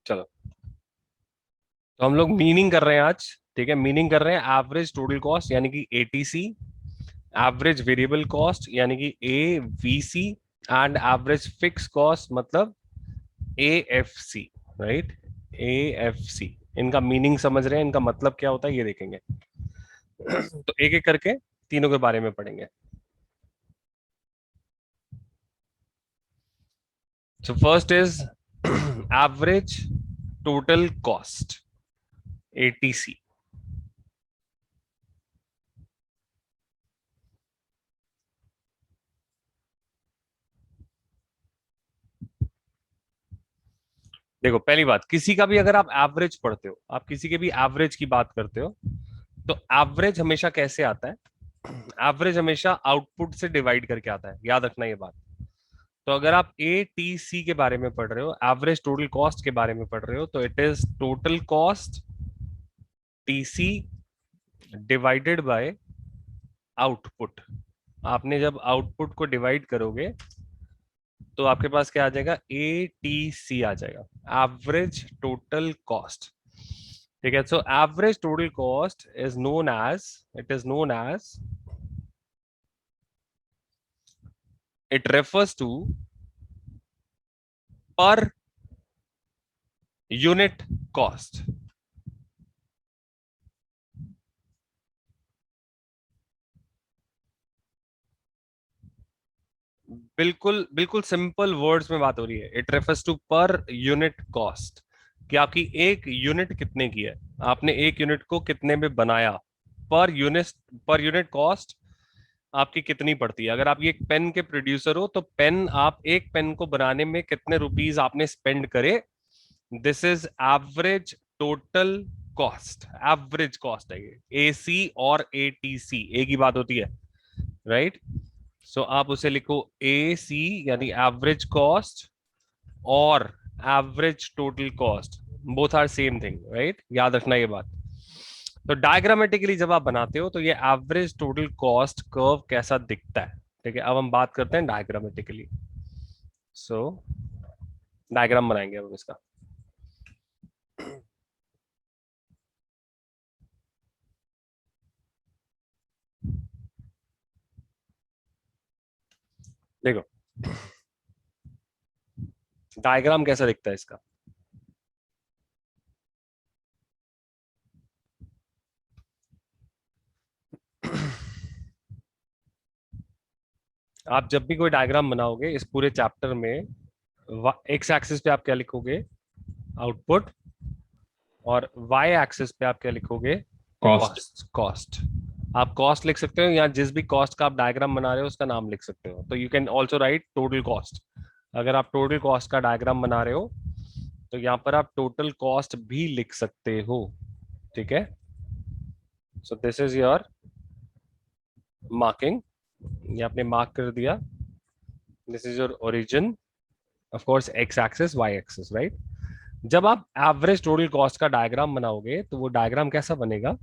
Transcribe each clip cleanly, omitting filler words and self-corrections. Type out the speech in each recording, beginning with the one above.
चलो, तो हम लोग मीनिंग कर रहे हैं आज। ठीक है, मीनिंग कर रहे हैं एवरेज टोटल कॉस्ट यानी कि एटीसी, एवरेज वेरिएबल कॉस्ट यानी कि AVC, and average fix cost मतलब एएफसी। Right, AFC. इनका मीनिंग समझ रहे हैं, इनका मतलब क्या होता है ये देखेंगे। तो एक एक करके तीनों के बारे में पढ़ेंगे। So first is average total cost, ATC. देखो, पहली बात, किसी का भी अगर आप एवरेज पढ़ते हो, आप किसी के भी एवरेज की बात करते हो, तो एवरेज हमेशा कैसे आता है? एवरेज हमेशा आउटपुट से डिवाइड करके आता है, याद रखना ये बात। तो अगर आप ए टी सी के बारे में पढ़ रहे हो, एवरेज टोटल कॉस्ट के बारे में पढ़ रहे हो, तो it is total cost TC divided by output. आपने जब आउटपुट को डिवाइड करोगे तो आपके पास क्या आ जाएगा? ए टी सी आ जाएगा, एवरेज टोटल कॉस्ट। ठीक है, so average total cost is known as, it is known as, it refers to per unit cost. बिल्कुल बिल्कुल सिंपल वर्ड्स में बात हो रही है। It refers to per unit cost, कि आपकी एक यूनिट कितने की है, आपने एक यूनिट को कितने में बनाया। पर यूनिट, पर यूनिट कॉस्ट आपकी कितनी पड़ती है। अगर आप ये एक पेन के प्रोड्यूसर हो, तो पेन, आप एक पेन को बनाने में कितने रुपीस आपने स्पेंड करे, this is average total cost. Average cost है ये, एसी और एटीसी एक ही बात होती है, राइट। सो आप उसे लिखो ए सी, यानी एवरेज कॉस्ट, और average total cost, both are same thing, right, याद रखना ये बात। तो डायग्रामेटिकली जब आप बनाते हो, तो ये एवरेज टोटल कॉस्ट कर्व कैसा दिखता है। ठीक है, अब हम बात करते हैं डायग्रामेटिकली। सो डायग्राम बनाएंगे हम इसका। देखो, डायग्राम कैसा दिखता है इसका। आप जब भी कोई डायग्राम बनाओगे इस पूरे चैप्टर में, एक्स एक्सिस पे आप क्या लिखोगे? आउटपुट। और वाई एक्सिस पे आप क्या लिखोगे? कॉस्ट। कॉस्ट। कॉस्ट। आप कॉस्ट लिख सकते हो, या जिस भी कॉस्ट का आप डायग्राम बना रहे हो उसका नाम लिख सकते हो। तो you can also right total cost. अगर आप टोटल कॉस्ट का डायग्राम बना रहे हो, तो यहाँ पर आप टोटल कॉस्ट भी लिख सकते हो। ठीक है, so this is your marking, ये आपने मार्क कर दिया। This is your origin, of course X axis Y axis, right. जब आप एवरेज टोटल कॉस्ट का डायग्राम बनाओगे, तो वो डायग्राम कैसा बनेगा?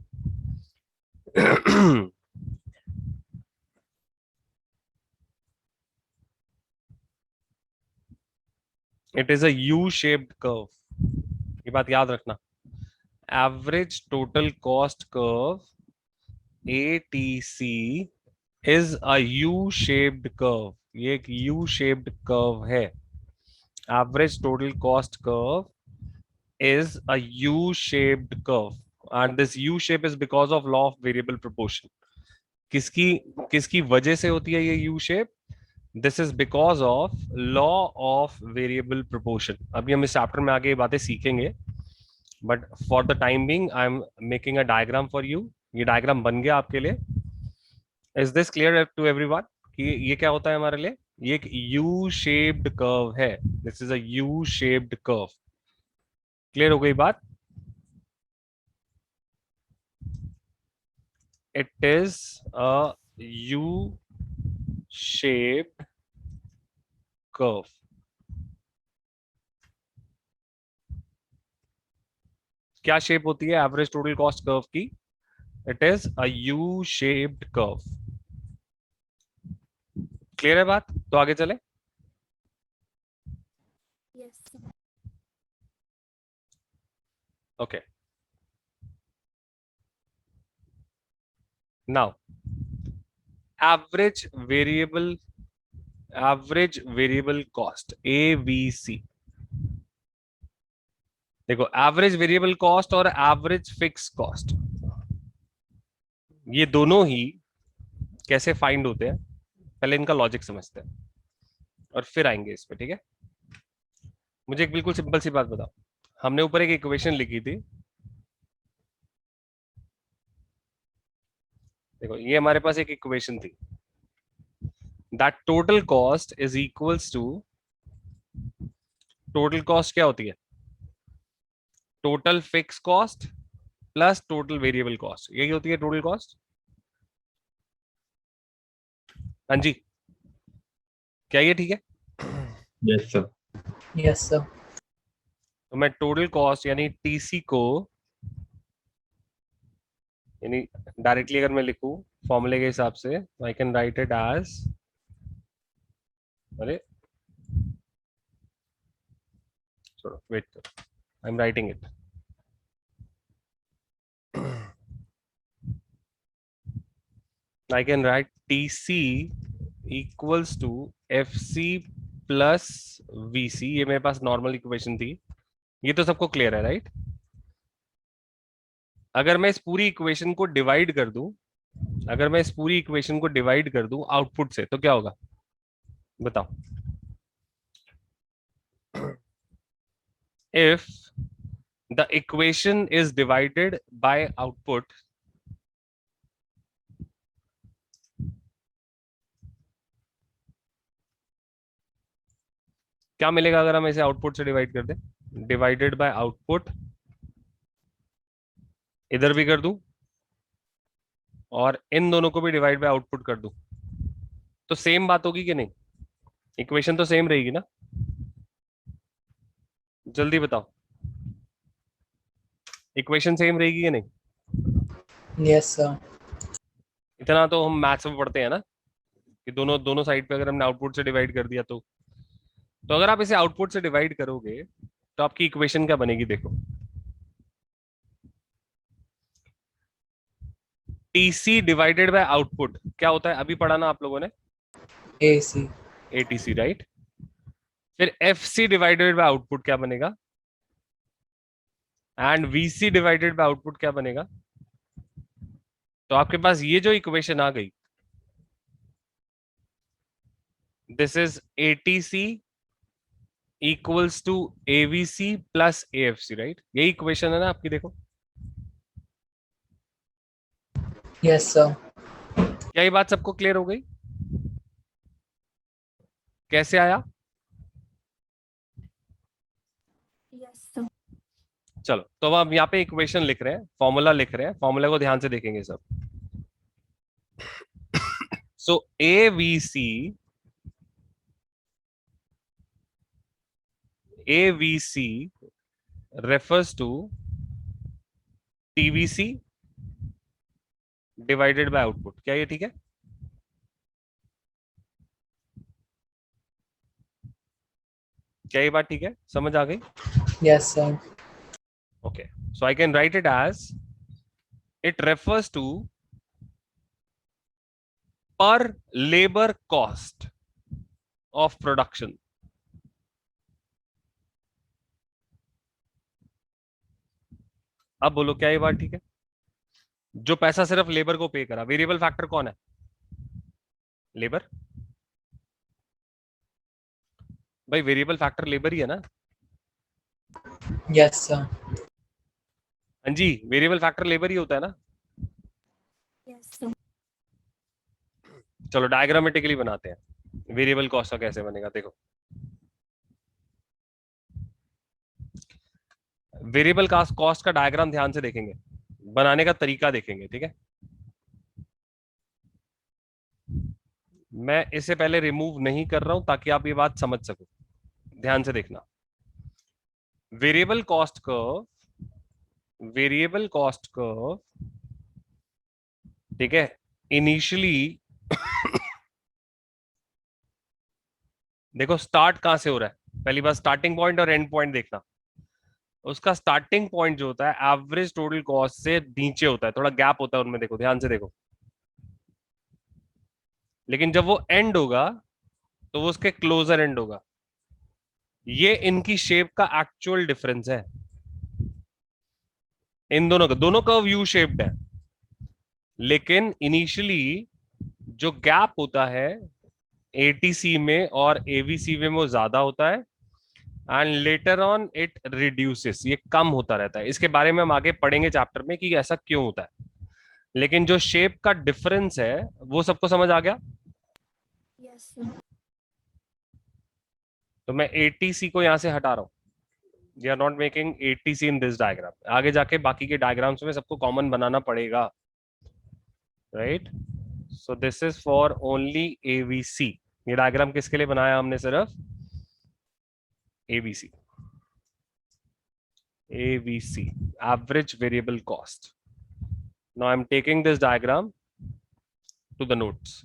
It is a U shaped curve, ये बात याद रखना। Average total cost curve, ATC, is a U shaped curve. ये एक यू शेप्ड कर्व है। Average total cost curve is a U-shaped curve, and this U shape is because of law of variable proportion. किसकी किसकी वजह से होती है ये U shape? This is because of law of variable proportion. अभी हम इस चैप्टर में आगे ये बातें सीखेंगे, but for the time being I am making a diagram for you. ये डायग्राम बन गया आपके लिए। Is this clear to everyone कि ये क्या होता है हमारे लिए? ये एक यू शेप्ड कर्व है। This is a U shaped curve. Clear हो गई बात? it is a U shaped curve. क्या शेप होती है एवरेज टोटल कॉस्ट कर्व की? It is a U shaped curve. Clear है बात? तो आगे चले। Yes. Okay, now average variable cost AVC. देखो, एवरेज वेरिएबल कॉस्ट और एवरेज फिक्स कॉस्ट, ये दोनों ही कैसे फाइंड होते हैं, पहले इनका लॉजिक समझते हैं और फिर आएंगे इस पे, ठीक है। मुझे एक बिल्कुल सिंपल सी बात बताओ, हमने ऊपर एक इक्वेशन लिखी थी, देखो ये हमारे पास एक इक्वेशन थी, that total cost is equals to, total cost क्या होती है, total fix cost plus total variable cost, यही होती है टोटल कॉस्ट। हाँ जी, क्या ये ठीक है? Yes sir. Yes sir. तो मैं टोटल कॉस्ट यानी टीसी को, यानी डायरेक्टली अगर मैं लिखूं फॉर्मूले के हिसाब से, I can write it as, अरे छोड़ो, wait, I am writing it. I can write TC equals to FC plus VC, ये मेरे पास नॉर्मल इक्वेशन थी, ये तो सबको क्लियर है राइट। अगर मैं इस पूरी इक्वेशन को डिवाइड कर दूं, अगर मैं इस पूरी इक्वेशन को डिवाइड कर दूं आउटपुट से, तो क्या होगा बताओ। If the equation is divided by output, क्या मिलेगा अगर हम इसे आउटपुट से डिवाइड कर दें, डिवाइडेड बाय आउटपुट, इधर भी कर दूं और इन दोनों को भी डिवाइड बाय आउटपुट कर दूं, तो सेम बात होगी कि नहीं, इक्वेशन तो सेम रहेगी ना, जल्दी बताओ, इक्वेशन सेम रहेगी कि नहीं। Yes sir. इतना तो हम मैथ्स में पढ़ते हैं ना, कि दोनों दोनों साइड पे अगर हमने आउटपुट से डिवाइड कर दिया तो अगर आप इसे आउटपुट से डिवाइड करोगे तो आपकी इक्वेशन क्या बनेगी, देखो टीसी डिवाइडेड बाय आउटपुट क्या होता है, अभी पढ़ा ना आप लोगों ने, एसी। ATC right. फिर एफसी डिवाइडेड बाय आउटपुट क्या बनेगा, and VC divided by output क्या बनेगा। तो आपके पास ये जो इक्वेशन आ गई, this is ATC equals to AVC plus AFC right, यही इक्वेशन है ना आपकी, देखो यस सर। क्या ये बात सबको क्लियर हो गई, कैसे आया। यस। चलो तो अब हम यहाँ पे इक्वेशन लिख रहे हैं, फॉर्मूला लिख रहे हैं, फॉर्मूला को ध्यान से देखेंगे सब। So AVC refers to TVC divided by output, क्या ये ठीक है। क्या ये बात ठीक है, समझ आ गई। Yes sir. Okay, so I can write it as, it refers to per labour cost of production. अब बोलो क्या ये बात ठीक है, जो पैसा सिर्फ लेबर को पे करा, वेरिएबल फैक्टर कौन है, लेबर। भाई वेरिएबल फैक्टर लेबर ही है ना। Yes sir. हाँ जी, वेरिएबल फैक्टर लेबर ही होता है ना। यस। चलो डायग्रामेटिकली बनाते हैं, वेरिएबल कॉस्ट का कैसे बनेगा, देखो वेरिएबल कॉस्ट का डायग्राम ध्यान से देखेंगे, बनाने का तरीका देखेंगे, ठीक है। मैं इसे पहले रिमूव नहीं कर रहा हूं ताकि आप ये बात समझ सको, ध्यान से देखना। वेरिएबल कॉस्ट कर्व, ठीक है, इनिशियली देखो स्टार्ट कहां से हो रहा है, पहली बार स्टार्टिंग पॉइंट और एंड पॉइंट देखना। उसका स्टार्टिंग पॉइंट जो होता है एवरेज टोटल कॉस्ट से नीचे होता है, थोड़ा गैप होता है उनमें, देखो ध्यान से देखो। लेकिन जब वो एंड होगा तो वो उसके क्लोजर एंड होगा। ये इनकी शेप का एक्चुअल डिफरेंस है, इन दोनों का। दोनों कर्व यू शेप्ड है, लेकिन इनिशियली जो गैप होता है एटीसी में और एवीसी में वो ज्यादा होता है, and later on it reduces, ये कम होता रहता है। इसके बारे में हम आगे पढ़ेंगे चैप्टर में कि ऐसा क्यों होता है। लेकिन जो शेप का डिफरेंस है वो सबको समझ आ गया। Yes, sir. तो मैं एटीसी को यहां से हटा रहा हूं, we are not making ATC in this diagram. आगे जाके बाकी के डायग्राम्स में सबको कॉमन बनाना पड़ेगा, right. So this is for only AVC. ये डायग्राम किसके लिए बनाया हमने? सिर्फ ABC, AVC, average variable cost. Now I am taking this diagram to the notes.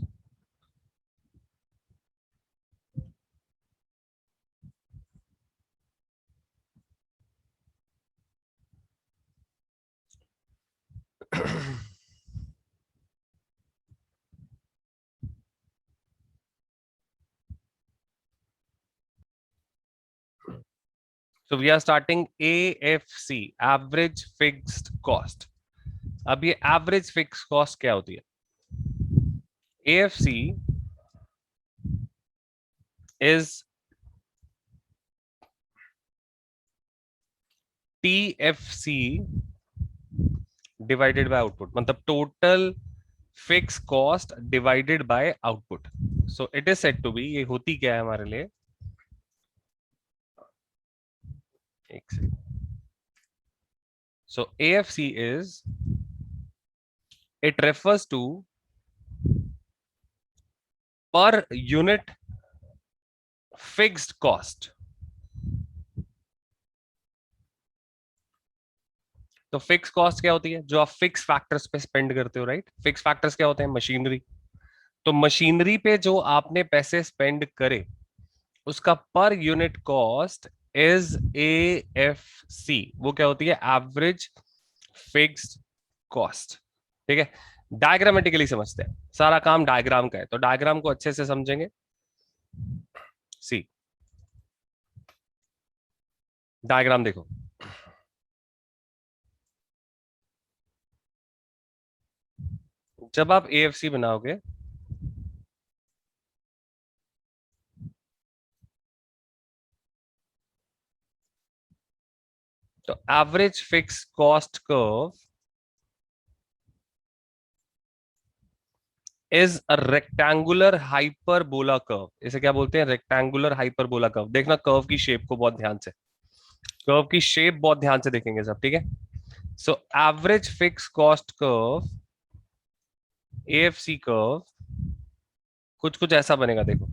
So we are starting AFC, average fixed cost. अब ये एवरेज फिक्स कॉस्ट क्या होती है? AFC is TFC divided by output, मतलब total fixed cost divided by output. So it is said to be, ये होती क्या है हमारे लिए? एक second. So AFC is, it refers to per unit fixed cost. तो फिक्स कॉस्ट क्या होती है? जो आप फिक्स फैक्टर्स पे स्पेंड करते हो, राइट। फिक्स फैक्टर्स क्या होते हैं? मशीनरी। तो मशीनरी पे जो आपने पैसे स्पेंड करे उसका पर यूनिट कॉस्ट इज AFC। वो क्या होती है? Average fixed cost. ठीक है, डायग्रामेटिकली समझते हैं, सारा काम डायग्राम का है, तो डायग्राम को अच्छे से समझेंगे। सी डायग्राम देखो, जब आप AFC बनाओगे तो average fix cost curve is a rectangular hyperbola curve. इसे क्या बोलते हैं? Rectangular hyperbola curve. देखना कर्व की शेप को बहुत ध्यान से, कर्व की शेप बहुत ध्यान से देखेंगे सब, ठीक है। So average fix cost curve, AFC curve कुछ कुछ ऐसा बनेगा, देखो।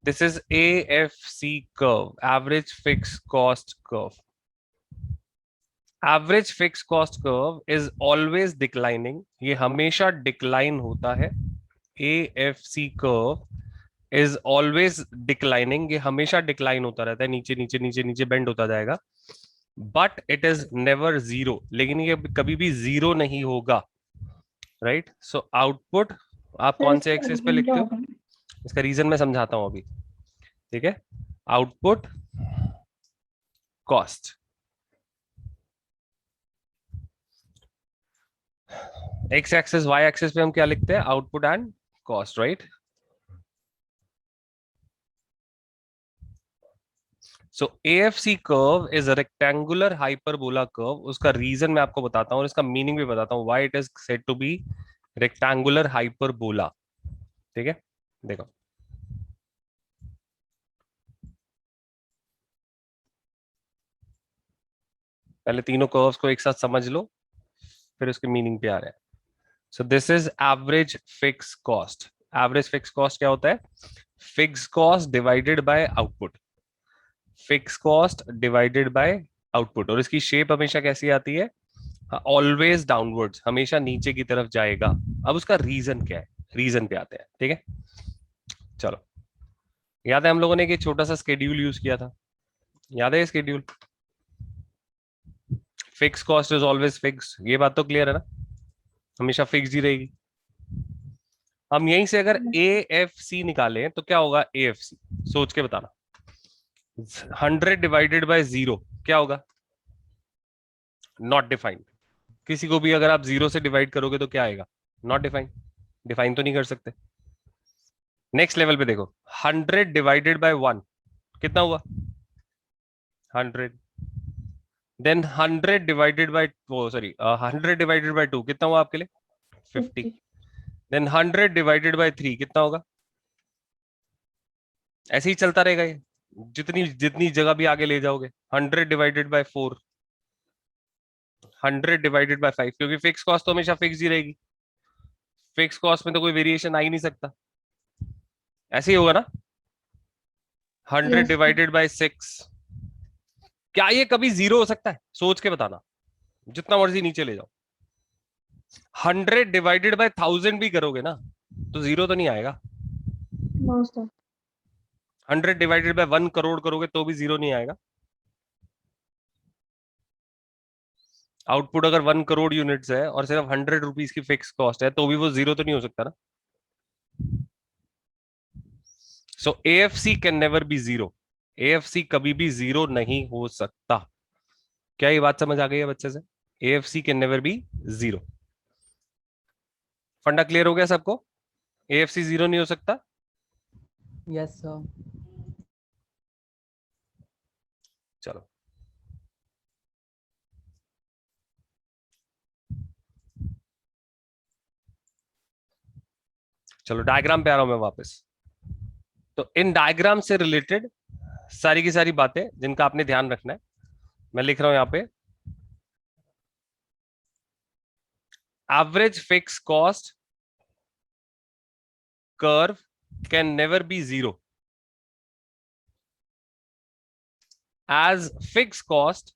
This is AFC curve, average fixed cost curve. Average fixed cost curve is always declining. ये हमेशा decline होता है। AFC curve is always declining. ये हमेशा decline होता रहता है, नीचे नीचे नीचे नीचे bend होता जाएगा। But it is never zero. लेकिन ये कभी भी zero नहीं होगा, right? So output आप कौन से एक्सिस पे लिखते हो? इसका रीजन मैं समझाता हूं अभी, ठीक है। Output cost, X axis Y axis पे हम क्या लिखते हैं? Output and cost, right. So AFC curve is a rectangular hyperbola curve. उसका रीजन मैं आपको बताता हूं और इसका मीनिंग भी बताता हूं, why it is said to be rectangular hyperbola. ठीक है, देखो पहले तीनों कर्व्स को एक साथ समझ लो, फिर उसके मीनिंग पे आ रहे हैं। सो this is average fix cost. Average fix cost क्या होता है? Fix cost divided by output, fix cost divided by output. और इसकी शेप हमेशा कैसी आती है? ऑलवेज डाउनवर्ड्स, हमेशा नीचे की तरफ जाएगा। अब उसका रीजन क्या है? रीजन पे आते हैं, ठीक है। चलो याद है हम लोगों ने एक छोटा सा स्केड्यूल यूज किया था, याद है schedule? Fix cost is always fix, ये बात तो क्लियर है ना, हमेशा फिक्स ही रहेगी। हम यहीं से अगर ए एफ सी निकालें तो क्या होगा? ए एफ सी, सोच के बताना। 100 डिवाइडेड बाय 0 क्या होगा? Not defined. किसी को भी अगर आप 0 से डिवाइड करोगे तो क्या आएगा? Not defined. डिफाइन तो नहीं कर सकते। नेक्स्ट लेवल पे देखो, 100 डिवाइडेड बाय 1 कितना हुआ? 100। देन 100 डिवाइडेड बाय, वो सॉरी 100 डिवाइडेड बाय 2 कितना हुआ आपके लिए? 50। देन 100 डिवाइडेड बाय 3 कितना होगा? ऐसे ही चलता रहेगा ये, जितनी जितनी जगह भी आगे ले जाओगे। 100 डिवाइडेड बाय 4, 100 डिवाइडेड बाय 5, क्योंकि फिक्स कॉस्ट तो हमेशा फिक्स ही रहेगी, फिक्स कॉस्ट में तो कोई वेरिएशन आ ही नहीं सकता। ऐसे ही होगा ना? 100 डिवाइडेड बाय 6, क्या ये कभी 0 हो सकता है? सोच के बताना, जितना मर्जी नीचे ले जाओ। 100 डिवाइडेड बाय 1000 भी करोगे ना तो 0 तो नहीं आएगा। No, sir. 100 divided by 1 crore करोगे तो भी 0 नहीं आएगा। आउटपुट अगर 1 करोड़ यूनिट्स है और सिर्फ 100 रुपीज की फिक्स कॉस्ट है तो भी वो 0 तो नहीं हो सकता ना। So AFC can never be 0, AFC कभी भी 0 नहीं हो सकता। क्या ये बात समझ आ गई है बच्चे से? AFC can never be 0। फंडा क्लियर हो गया सबको? एएफसी 0 नहीं हो सकता। Yes, sir. चलो चलो डायग्राम पे आ रहा हूं मैं वापस। तो इन डायग्राम से रिलेटेड सारी की सारी बातें जिनका आपने ध्यान रखना है, मैं लिख रहा हूं यहां पे। Average fix cost curve can never be 0 as fixed cost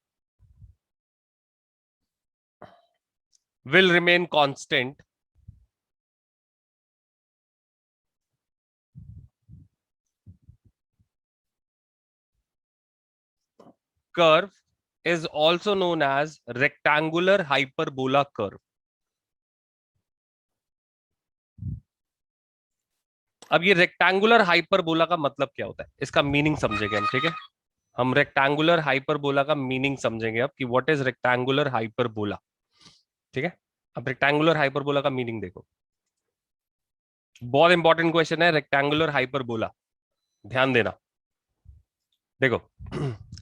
will remain constant curve is also known as rectangular hyperbola curve। अब ये रेक्टेंगुलर हाइपरबोला का मतलब क्या होता है, इसका मीनिंग समझेंगे हम, ठीक है? हम रेक्टेंगुलर हाइपरबोला का मीनिंग समझेंगे अब कि व्हाट इज रेक्टेंगुलर हाइपरबोला, ठीक है? अब रेक्टेंगुलर हाइपरबोला का मीनिंग देखो, बहुत इंपॉर्टेंट क्वेश्चन है रेक्टेंगुलर हाइपरबोला, ध्यान देना। देखो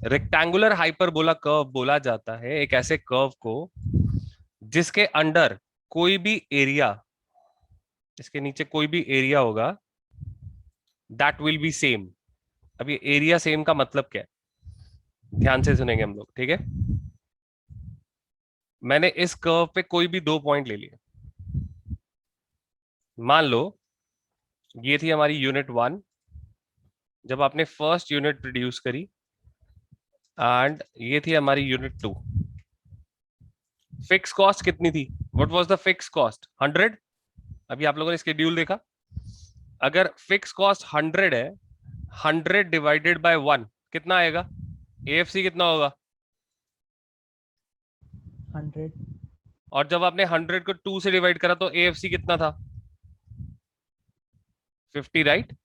रेक्टेंगुलर हाइपरबोला कर्व बोला जाता है एक ऐसे कर्व को जिसके अंडर कोई भी एरिया, इसके नीचे कोई भी एरिया होगा, दैट विल बी सेम। अब ये एरिया सेम का मतलब क्या है, ध्यान से सुनेंगे हम लोग, ठीक है? मैंने इस कर्व पे कोई भी 2 पॉइंट ले लिए, मान लो ये थी हमारी यूनिट 1 जब आपने फर्स्ट यूनिट प्रोड्यूस करी, एंड ये थी हमारी यूनिट 2। फिक्स कॉस्ट कितनी थी? What was the fix cost? 100। अभी आप लोगों ने स्केड्यूल देखा, अगर फिक्स कॉस्ट 100 है, 100 डिवाइडेड बाय 1 कितना आएगा? एएफसी कितना होगा? 100. और जब आपने 100 को 2 से डिवाइड करा तो एएफसी कितना था? 50, राइट?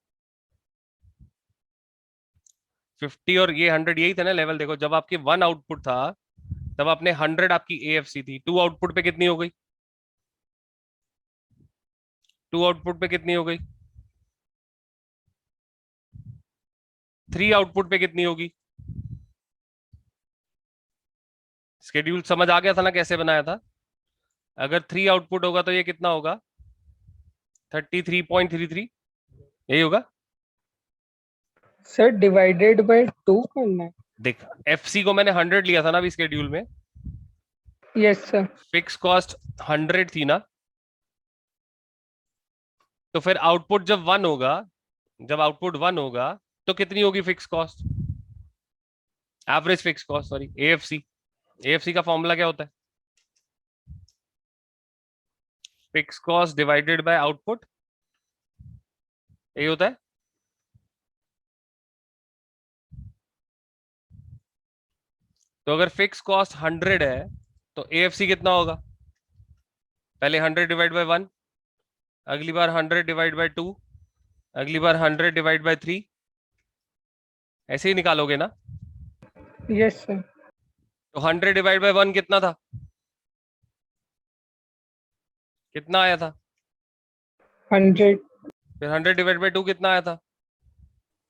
50 और ये 100 यही था ना लेवल। देखो जब आपके 1 आउटपुट था तब आपने 100 आपकी एएफसी थी, 2 आउटपुट पे कितनी हो गई? 2 आउटपुट पे कितनी हो गई? 3 आउटपुट पे कितनी होगी? स्केड्यूल समझ आ गया था ना कैसे बनाया था? अगर 3 आउटपुट होगा तो ये कितना होगा? 33.33, यही होगा। सर डिवाइडेड बाय 2 करना है। देख एफसी को मैंने 100 लिया था ना अभी स्केड्यूल में, यस सर। फिक्स कॉस्ट 100 थी ना, तो फिर आउटपुट जब 1 होगा, जब आउटपुट 1 होगा तो कितनी होगी fix cost? Average fix cost, sorry AFC. AFC का फॉर्मूला क्या होता है? Fix cost divided by output, यही होता है। तो अगर फिक्स कॉस्ट 100 है तो AFC कितना होगा? पहले 100 डिवाइड बाय 1, अगली बार 100 डिवाइड बाय 2, अगली बार 100 डिवाइड बाय 3, ऐसे ही निकालोगे ना? Yes, sir. तो 100 डिवाइड बाय 1 कितना था? कितना आया था? 100. फिर 100 डिवाइड बाय 2 कितना आया था?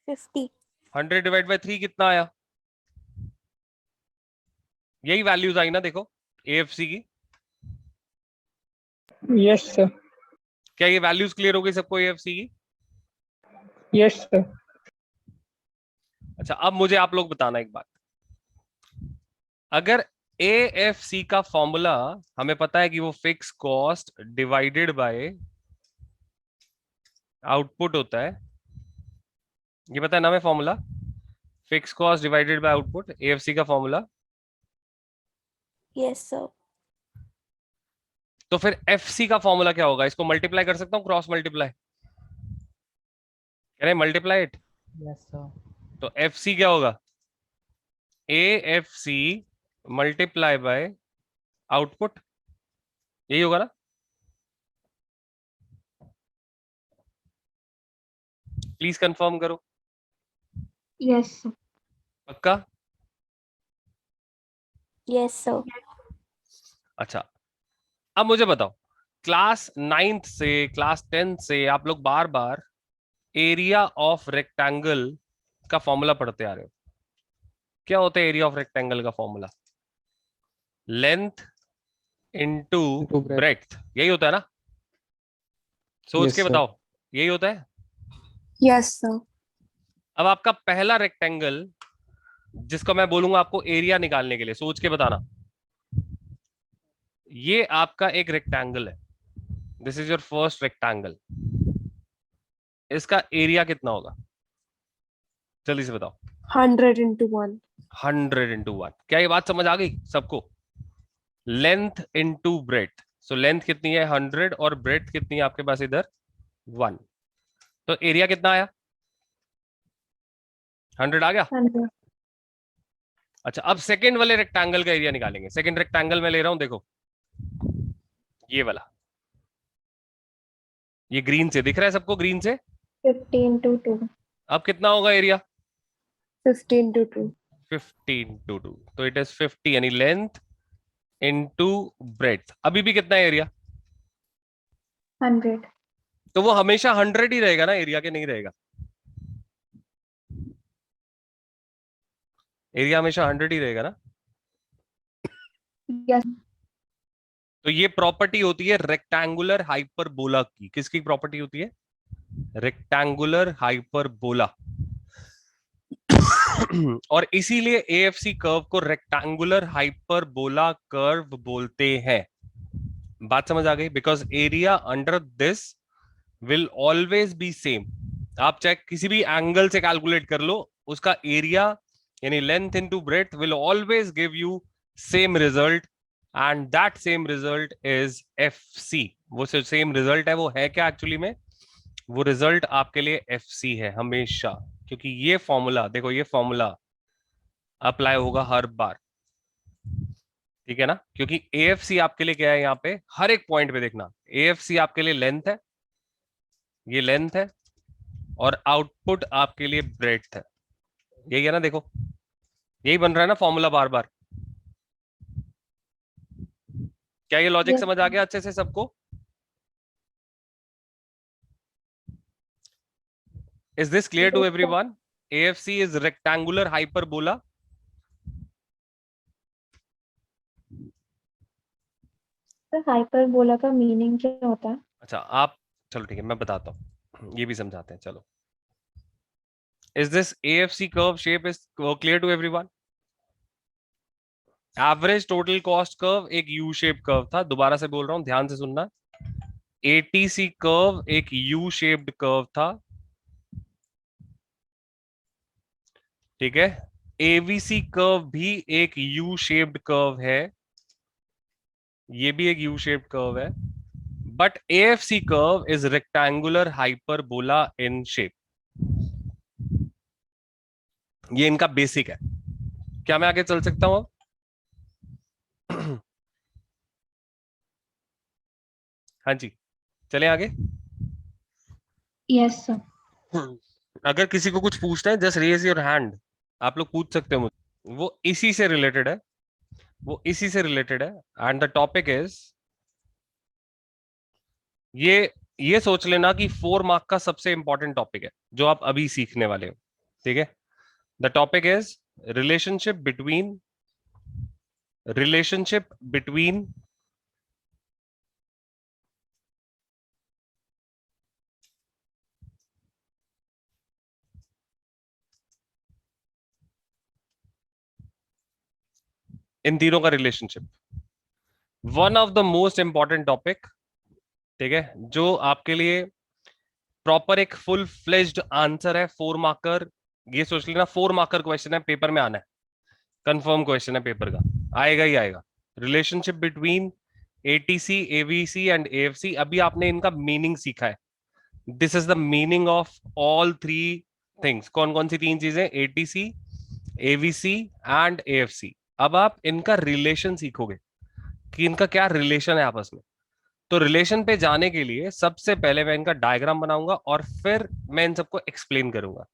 50. 100 डिवाइड बाय 3 कितना आया? यही वैल्यूज आई ना, देखो AFC की। Yes, sir. क्या ये वैल्यूज क्लियर हो गई सबको AFC की? Yes, sir. अच्छा, अब मुझे आप लोग बताना एक बात। अगर AFC का फॉर्मूला हमें पता है कि वो fix cost divided by output होता है, ये पता है ना हमें formula, fix cost divided by output, AFC का फॉर्मूला। Yes, sir. तो फिर FC का फॉर्मूला क्या होगा? इसको मल्टीप्लाई कर सकता हूँ, क्रॉस मल्टीप्लाई, कह रहे मल्टीप्लाई इट। Yes, sir. तो FC क्या होगा? AFC मल्टीप्लाई बाय आउटपुट, यही होगा ना? प्लीज कंफर्म करो। Yes, sir. पक्का? Yes, sir. अच्छा, अब मुझे बताओ, क्लास 9th से क्लास 10th से आप लोग बार बार एरिया ऑफ रेक्टेंगल का फॉर्मूला पढ़ते आ रहे हो। क्या होता है एरिया ऑफ रेक्टेंगल का formula? Length into Into breadth. Breadth, यही होता है ना? सोच Yes, के sir. बताओ, यही होता है। Yes, sir. अब आपका पहला रेक्टेंगल जिसको मैं बोलूंगा आपको एरिया निकालने के लिए, सोच के बताना। ये आपका एक रेक्टेंगल है, this is your first rectangle, इसका एरिया कितना होगा? जल्दी से बताओ। 100 into 1. 100 into 1। क्या ये बात समझ आ गई सबको? Length into breadth, so length कितनी है 100 और ब्रेड्थ कितनी है आपके पास इधर 1, तो एरिया कितना आया? 100 आ गया। 100. अच्छा, अब सेकंड वाले रेक्टेंगल का एरिया निकालेंगे। सेकंड रेक्टेंगल में ले रहा हूं, देखो ये वाला, ये ग्रीन से दिख रहा है सबको, ग्रीन से। 50 into 2. अब कितना होगा एरिया? 50 into 2. 15 to 2, तो इट इज 50, यानी लेंथ इनटू ब्रेड्थ। अभी भी कितना है एरिया? 100. तो वो हमेशा 100 ही रहेगा ना एरिया, के नहीं रहेगा? एरिया हमेशा 100 ही रहेगा ना? Yes. तो ये प्रॉपर्टी होती है रेक्टेंगुलर हाइपरबोला की। किसकी प्रॉपर्टी होती है? Rectangular hyperbola. और इसीलिए AFC कर्व को रेक्टेंगुलर हाइपरबोला कर्व बोलते हैं। बात समझ आ गई? Because area under this will always be same. आप चाहे किसी भी एंगल से कैलकुलेट कर लो, उसका एरिया यानी length into breadth will always give you same result, and that same result is FC। वो सेम रिजल्ट है, वो है क्या एक्चुअली में? वो रिजल्ट आपके लिए FC है हमेशा, क्योंकि ये फॉर्मूला देखो, ये फॉर्मूला अप्लाई होगा हर बार, ठीक है ना? क्योंकि AFC आपके लिए क्या है, यहाँ पे हर एक पॉइंट पे देखना, AFC आपके लिए लेंथ है, ये लेंथ है, और आउटपुट आपके लिए ब्रेड्थ है। यही है ना? देखो यही बन रहा है ना फॉर्मूला बार बार। क्या ये लॉजिक Yes. समझ आ गया अच्छे से सबको? Is this clear to Yes, sir. everyone? AFC is rectangular hyperbola. तो हाइपरबोला का मीनिंग क्या होता है? अच्छा, आप चलो ठीक है, मैं बताता हूँ, ये भी समझाते हैं। चलो, is this AFC curve shape is clear to everyone? Average total cost curve एक यू शेप कर्व था, दोबारा से बोल रहा हूं, ध्यान से सुनना। ATC कर्व एक यू शेप्ड कर्व था, ठीक है? AVC कर्व भी एक यू शेप्ड कर्व है, ये भी एक यू शेप्ड कर्व है, but AFC curve is rectangular hyperbola in shape. ये इनका बेसिक है। क्या मैं आगे चल सकता हूं? हाँ जी, चले आगे। Yes, sir. अगर किसी को कुछ पूछना है जस्ट रेज योर हैंड, आप लोग पूछ सकते हो मुझे, वो इसी से रिलेटेड है, वो इसी से रिलेटेड है। एंड द टॉपिक इज, ये सोच लेना कि 4 मार्क का सबसे इंपॉर्टेंट टॉपिक है जो आप अभी सीखने वाले हो, ठीक है। The topic is relationship between इन तीनों का relationship, one of the most important topic, ठीक है, जो आपके लिए प्रॉपर एक फुल फ्लेज्ड आंसर है। 4 मार्कर, ये सोच लेना 4 मार्कर क्वेश्चन है, पेपर में आना है, कंफर्म क्वेश्चन है पेपर का, आएगा ही आएगा। Relationship between ATC, AVC and AFC. अभी आपने इनका मीनिंग सीखा है, this is the meaning of all 3 things. कौन कौन सी 3 चीजें? ATC, AVC and AFC. अब आप इनका रिलेशन सीखोगे कि इनका क्या रिलेशन है आपस में। तो रिलेशन पे जाने के लिए सबसे पहले मैं इनका डायग्राम बनाऊंगा और फिर मैं इन सबको एक्सप्लेन करूंगा।